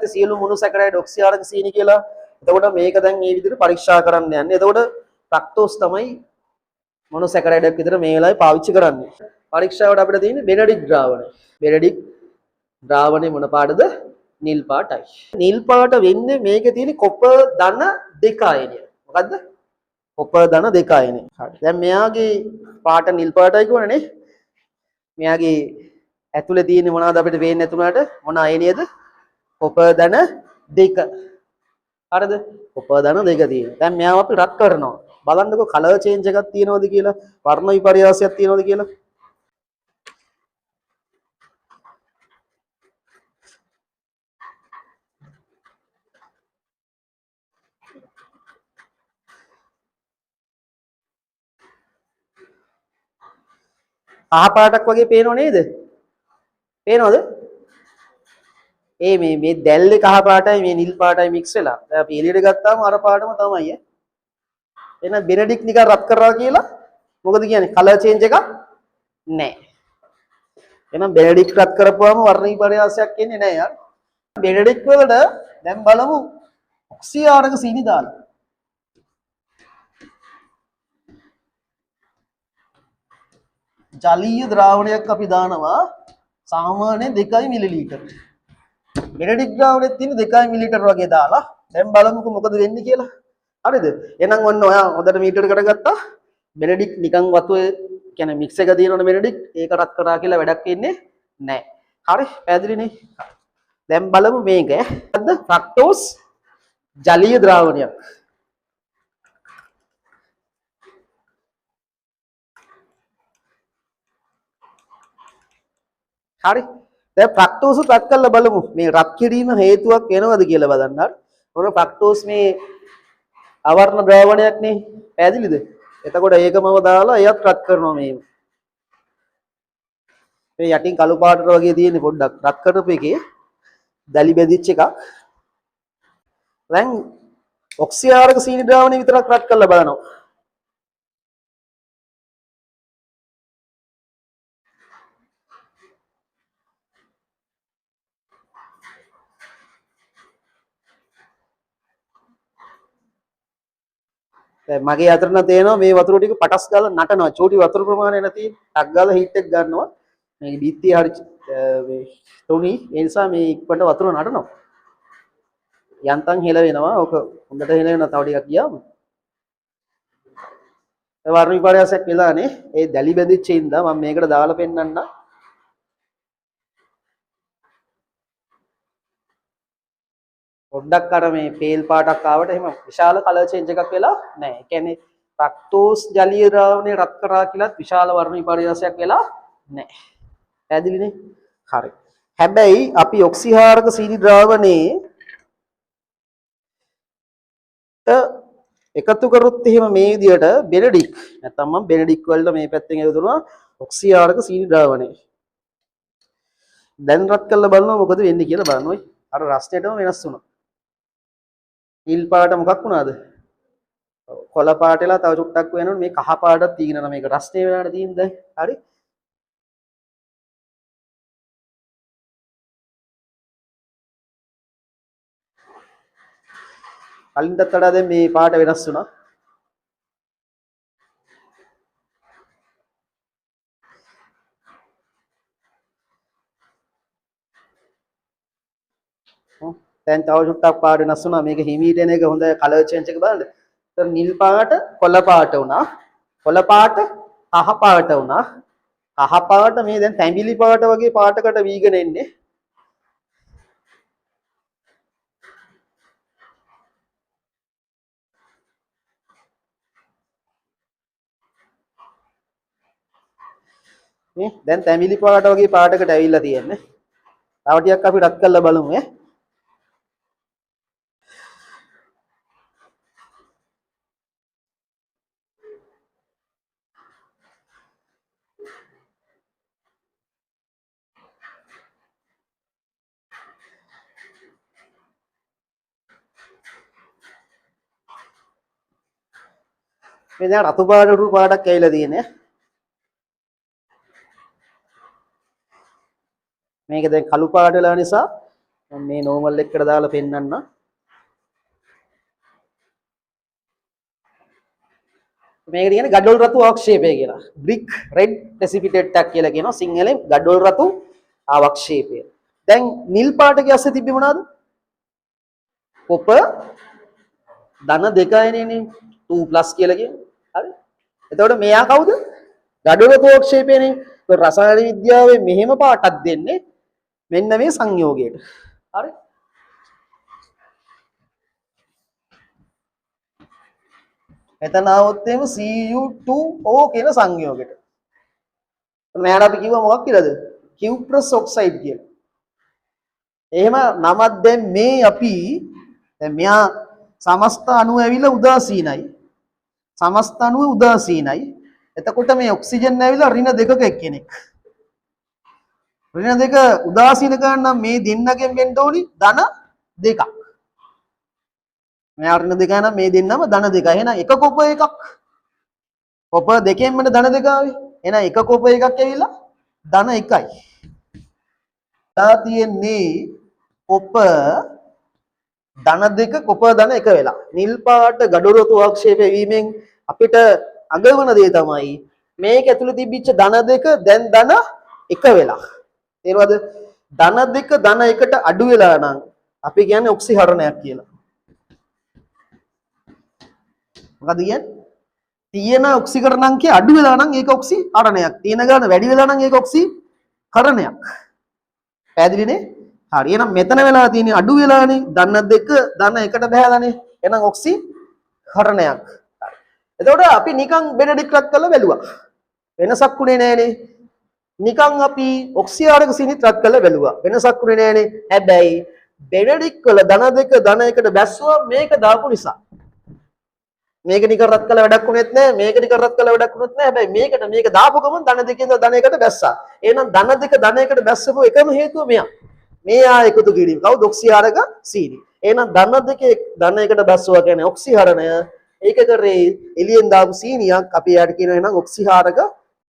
ගත්තේ සියලු මොනු සැකරයිඩ් ඔක්සිආරක සීනි කියලා. එතකොට මේක දැන් මේ විදිහට පරීක්ෂා කරන්න යන්නේ. එතකොට ෆ්‍රක්ටෝස් තමයි මොනු සැකරයිඩ් එක විතර මේ වෙලාවේ පාවිච්චි කරන්නේ. පරීක්ෂාවට අපිට තියෙන්නේ බෙනඩික් ද්‍රාවණය. බෙනඩික් ද්‍රාවණය මොන පාටද? නිල් පාටයි. නිල් පාට වෙන්නේ මේකේ තියෙන කොපර් ධන 2 අයනිය. මොකද්ද? කොපර් ධන 2 අයනිය. හරි. දැන් මෙයාගේ පාට නිල් පාටයි කියවනේ. මෙයාගේ ඇතුලේ තියෙන්නේ මොනවද අපිට පේන්නේ නැතුණාට මොන අයනියද? කොපර් ධන 2. හරිද? කොපර් ධන 2 තියෙනවා. දැන් මෙයාව අපි රත් කරනවා. බලන්නකෝ කලර් චේන්ජ් එකක් තියෙනවද කියලා, වර්ණ විපර්යාසයක් තියෙනවද කියලා. කහ පාටක් වගේ පේනව නේද? පේනවද? මේ දැල්ලේ කහ පාටයි මේ නිල් පාටයි මික්ස් වෙලා. දැන් අපි එළියට ගත්තාම අර පාටම තමයි ඈ. එහෙනම් බෙනඩික් නිකන් රත් කරා කියලා මොකද කියන්නේ? කලර් චේන්ජ් එකක් නැහැ. එහෙනම් බෙනඩික් රත් කරපුවාම වර්ණ විපර්යාසයක් එන්නේ නැහැ යාර. බෙනඩික් වලට දැන් බලමු ඔක්සිආරක සීනි දාලා. ජලීය ද්‍රාවණයක් අපි දානවා සාමාන්‍යයෙන් 2 මිලිලීටර. බෙනඩික් ද්‍රාවණයක් තියෙන 2 මිලිලීටර වගේ දාලා දැන් බලමුකෝ මොකද වෙන්නේ කියලා. හරිද? එහෙනම් ඔන්න ඔයා හොඳට මීටර කරගත්තා. බෙනඩික් නිකන් වතුවේ කියන්නේ මික්ස් එක දිනනවනේ බෙනඩික්. ඒක රත් කරා කියලා වැඩක් වෙන්නේ නැහැ. හරි? පැහැදිලිනේ? දැන් බලමු මේක. මොකද්ද? ෆ්‍රක්ටෝස් ජලීය ද්‍රාවණයක්. හරි. දැන් ෆ්‍රක්ටෝස් රත් කරලා බලමු. මේ රත් කිරීම හේතුවක් වෙනවද කියලා බලන්න. හරි. මොන ෆ්‍රක්ටෝස් මේ අවර්ණ ද්‍රාවණයක් නේ. පැහැදිලිද? එතකොට ඒකමව දාලා එයත් රත් කරනවා මේ. මේ යටින් කළු පාටට වගේ තියෙන පොඩ්ඩක් රත් කරපු එකේ දැලි බෙදිච්ච එකක්. දැන් ඔක්සිආරක සීනි ද්‍රාවණය විතරක් රත් කරලා බලනවා. දැන් මගේ අතට තේනවා මේ වතුර ටික පටස් ගාලා නටනවා. චූටි වතුර ප්‍රමාණය නැති ටක් ගාලා හීට් එක ගන්නවා. මේ බීත්තිය හරි මේ තුනි ඒ නිසා මේ ඉක්මනට වතුර නටනවා. යන්තම් හෙල වෙනවා. ඕක හොඳට හෙල වෙනවා තව ටිකක් ගියාම. ඒ වර්ණ විපර්යාසයක් වෙලානේ. ඒ දැලි බැඳිච්ච ඉඳා මම මේකට දාලා පෙන්නන්න. පොඩ්ඩක් අර මේ පේල් පාටක් ආවට එහෙම විශාල කලර් චේන්ජ් එකක් වෙලා නැහැ. ඒ කියන්නේ ෆ්‍රක්ටෝස් ජලීය ද්‍රාවණය රත් කරා කියලාත් විශාල වර්ණ විපර්යාසයක් වෙලා නැහැ. පැහැදිලිනේ? හරි. හැබැයි අපි ඔක්සිආරක සීනි ද්‍රාවණේ එකතු කරොත් එහෙම මේ විදියට බෙනඩික් නැත්නම් මම බෙනඩික් වලට මේ පැත්තෙන් එකතු කරනවා ඔක්සිආරක සීනි ද්‍රාවණය. දැන් රත් කරලා බලනවා මොකද වෙන්නේ කියලා බලන්න ඔයි. අර රස්නේටම වෙනස් වුණා. නිල් පාට මොකක් වුණාද? කොළ පාටේලා තව චුට්ටක් වෙනවනේ මේ කහ පාටක් තියෙනවා මේක රස්නේ වෙලාට තියෙන දැන්. හරි? කලින්ටත් වඩා දැන් මේ පාට වෙනස් වුණා. දැන් තව චුට්ටක් පාට වෙනස් වුණා. මේක හිමීට එන එක හොඳ කලර් චේන්ජ් එක බලන්න. ඒතර නිල් පාට කොළ පාට වුණා. කොළ පාට කහ පාට වුණා. කහ පාට මේ දැන් තැඹිලි පාට වගේ පාටකට වීගෙන එන්නේ. මේ දැන් තැඹිලි පාට වගේ පාටකට ඇවිල්ලා තියෙන්නේ. තව ටිකක් අපි රත් කරලා බලමු ඈ. මේ දැන් රතු පාට උරු පාටක් ඇවිල්ලා තියෙන්නේ. මේක දැන් කළු පාට වෙලා නිසා මම මේ normal එකට දාලා පෙන්නන්න. මේක කියන්නේ gadol ratu අවක්ෂේපය කියලා. brick red precipitate එකක් කියලා කියනවා සිංහලෙන් gadol ratu අවක්ෂේපය. දැන් නිල් පාටක ඇස්සේ තිබ්බේ මොනවද? කොප ධන දෙකයිනේ 2+ කියලා කියන්නේ. හරි. එතකොට මෙයා කවුද? gadol ratu අවක්ෂේපයනේ. ඒක රසායන විද්‍යාවේ මෙහෙම පාටක් දෙන්නේ මෙන්න මේ සංයෝගයට. හරි. එතන આવොත් එහෙම Cu2O කියන සංයෝගයට. මෙයාට අපි කිව්වා මොකක් කියලාද? Cuprous oxide කියලා. එහෙම නමක් දැන් මේ අපි දැන් මෙයා සමස්ත අණුව ඇවිල්ලා උදාසීනයි. සමස්ත අණුව උදාසීනයි. එතකොට මේ ඔක්සිජන් ඇවිල්ලා ඍණ දෙකක එක්කෙනෙක්. ඍණ දෙක උදාසීන ගන්න මේ දෙන්නගෙන් වෙන්න ඕනි ධන දෙකක්. මෙයා ඍණ දෙකයි නම් මේ දෙන්නම ධන දෙකයි. එහෙනම් එක කොප එකක්. කොප දෙකෙන්ම ධන දෙක ආවේ. එහෙනම් එක කොප එකක් ඇවිල්ලා ධන 1යි. තා තියෙන්නේ කොප ධන දෙක කොප ධන 1 වෙලා. නිල් පාට gadol ratu අවක්ෂේපය වීමෙන් අපිට අගවන දේ තමයි මේක ඇතුළේ තිබිච්ච ධන දෙක දැන් ධන 1 වෙලා. තේරුවද? ධන දෙක ධන 1ට අඩු වෙලා නම් අපි කියන්නේ ඔක්සිහරණයක් කියලා. මොකද කියන්නේ? තියෙන ඔක්සිකරණ අංකය අඩු වෙලා නම් ඒක ඔක්සිහරණයක්. තියෙන ගාන වැඩි වෙලා නම් ඒක ඔක්සිකරණයක්. පැහැදිලිනේ? හරි. එහෙනම් මෙතන වෙලා තියෙන්නේ අඩු වෙලානේ. ධන දෙක ධන 1ට බහැලානේ. එහෙනම් ඔක්සිහරණයක්. එතකොට අපි නිකන් බෙනඩික්ට් රත් කරලා බැලුවා. වෙනසක් උනේ නෑනේ. නිකන් අපි ඔක්සිආරක සීනිත් රත් කරලා බැලුවා. වෙනසක් උනේ නෑනේ. හැබැයි බෙනඩික්ට් වල ධන දෙක ධන 1ට බැස්සුවා මේක දාපු නිසා. මේක නිකන් රත් කරලා වැඩක් උනේත් නෑ. මේක නිකන් රත් කරලා වැඩක් උනේත් නෑ. හැබැයි මේකට මේක දාපු ගමන් ධන දෙකෙන් ධන 1ට බැස්සා. එහෙනම් ධන දෙක ධන 1ට බැස්සපු එකම හේතුව මෙයා. මෙයා එකතු කිරීම. කවුද? ඔක්සිආරක සීනි. එහෙනම් ධන දෙකේ ධන 1ට බැස්සුවා කියන්නේ ඔක්සිහරණය. ඒක කරේ එළියෙන් දාපු සීනියක් අපි යාට කියනවා එහෙනම් ඔක්සිහාරක